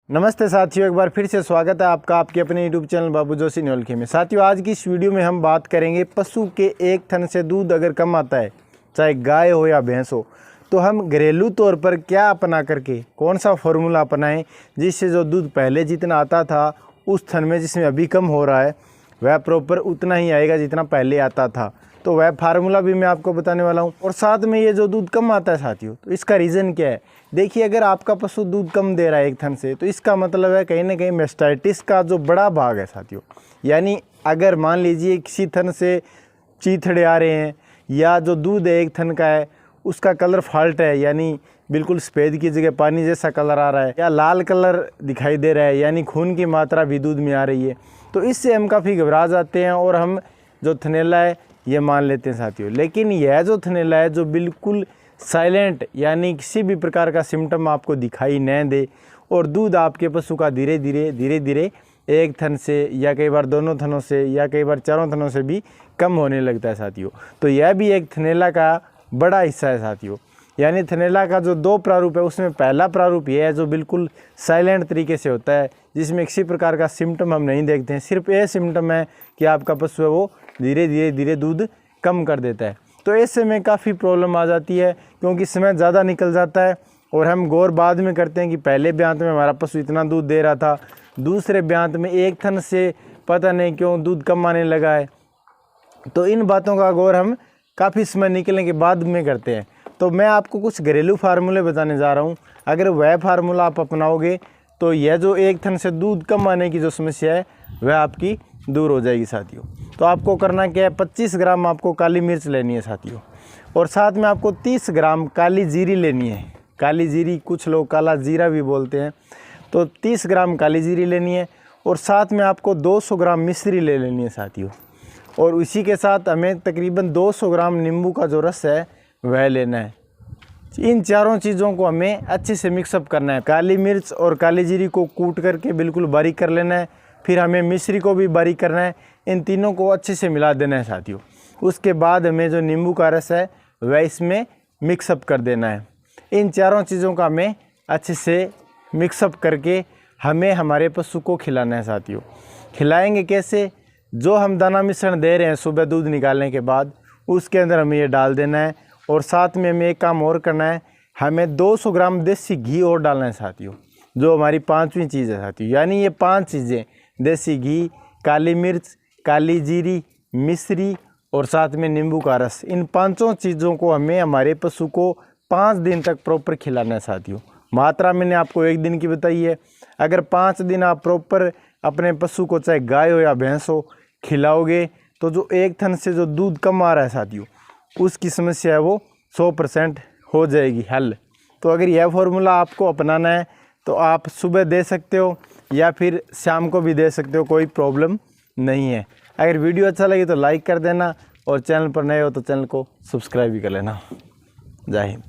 नमस्ते साथियों, एक बार फिर से स्वागत है आपका आपके अपने यूट्यूब चैनल बाबू जोशी न्योलखी में। साथियों, आज की इस वीडियो में हम बात करेंगे पशु के एक थन से दूध अगर कम आता है, चाहे गाय हो या भैंस हो, तो हम घरेलू तौर पर क्या अपना करके कौन सा फार्मूला अपनाएं जिससे जो दूध पहले जितना आता था उस थन में जिसमें अभी कम हो रहा है वह प्रॉपर उतना ही आएगा जितना पहले आता था। तो वह फार्मूला भी मैं आपको बताने वाला हूँ। और साथ में ये जो दूध कम आता है साथियों, तो इसका रीज़न क्या है। देखिए, अगर आपका पशु दूध कम दे रहा है एक थन से, तो इसका मतलब है कहीं ना कहीं मेस्टाइटिस का जो बड़ा भाग है साथियों। यानी अगर मान लीजिए किसी थन से चीथड़े आ रहे हैं या जो दूध है एक थन का है उसका कलर फॉल्ट है, यानी बिल्कुल सफ़ेद की जगह पानी जैसा कलर आ रहा है या लाल कलर दिखाई दे रहा है, यानी खून की मात्रा भी दूध में आ रही है, तो इससे हम काफ़ी घबरा जाते हैं और हम जो थनैला है ये मान लेते हैं साथियों। लेकिन यह जो थनैला है जो बिल्कुल साइलेंट, यानी किसी भी प्रकार का सिम्टम आपको दिखाई न दे और दूध आपके पशु का धीरे धीरे एक थन से या कई बार दोनों थनों से या कई बार चारों थनों से भी कम होने लगता है साथियों, तो यह भी एक थनैला का बड़ा हिस्सा है साथियों। यानी थनैला का जो दो प्रारूप है उसमें पहला प्रारूप यह है जो बिल्कुल साइलेंट तरीके से होता है, जिसमें किसी प्रकार का सिम्टम हम नहीं देखते हैं। सिर्फ ये सिम्टम है कि आपका पशु है वो धीरे धीरे दूध कम कर देता है। तो ऐसे में काफ़ी प्रॉब्लम आ जाती है क्योंकि समय ज़्यादा निकल जाता है और हम गौर बाद में करते हैं कि पहले ब्यांत में हमारा पशु इतना दूध दे रहा था, दूसरे ब्यांत में एक थन से पता नहीं क्यों दूध कम आने लगा है। तो इन बातों का गौर हम काफ़ी समय निकलने के बाद में करते हैं। तो मैं आपको कुछ घरेलू फार्मूले बताने जा रहा हूँ। अगर वह फार्मूला आप अपनाओगे तो यह जो एक थन से दूध कम आने की जो समस्या है वह आपकी दूर हो जाएगी साथियों। तो आपको करना क्या है, 25 ग्राम आपको काली मिर्च लेनी है साथियों, और साथ में आपको 30 ग्राम काली जीरी लेनी है। काली जीरी, कुछ लोग काला जीरा भी बोलते हैं, तो 30 ग्राम काली जीरी लेनी है और साथ में आपको 200 ग्राम मिश्री ले लेनी है साथियों। और उसी के साथ हमें तकरीबन 200 ग्राम नींबू का जो रस है वह लेना है। इन चारों चीज़ों को हमें अच्छे से मिक्सअप करना है। काली मिर्च और काली जीरी को कूट करके बिल्कुल बारीक कर लेना है, फिर हमें मिश्री को भी बारीक करना है। इन तीनों को अच्छे से मिला देना है साथियों। उसके बाद हमें जो नींबू का रस है वह इसमें मिक्सअप कर देना है। इन चारों चीज़ों का हमें अच्छे से मिक्सअप करके हमें हमारे पशु को खिलाना है साथियों। खिलाएंगे कैसे, जो हम दाना मिश्रण दे रहे हैं सुबह दूध निकालने के बाद उसके अंदर हमें ये डाल देना है। और साथ में हमें एक काम और करना है, हमें 200 ग्राम देसी घी और डालना है साथियों, जो हमारी पांचवी चीज़ है साथियों। यानी ये 5 चीज़ें, देसी घी, काली मिर्च, काली जीरी, मिश्री और साथ में नींबू का रस, इन पांचों चीज़ों को हमें हमारे पशु को 5 दिन तक प्रॉपर खिलाना है साथियों। मात्रा मैंने आपको 1 दिन की बताई है। अगर 5 दिन आप प्रॉपर अपने पशु को, चाहे गाय हो या भैंस हो, खिलाओगे तो जो एक थन से जो दूध कम आ रहा है साथियों उसकी समस्या है वो 100% हो जाएगी हल। तो अगर यह फार्मूला आपको अपनाना है तो आप सुबह दे सकते हो या फिर शाम को भी दे सकते हो, कोई प्रॉब्लम नहीं है। अगर वीडियो अच्छा लगे तो लाइक कर देना और चैनल पर नए हो तो चैनल को सब्सक्राइब भी कर लेना। जय हिंद।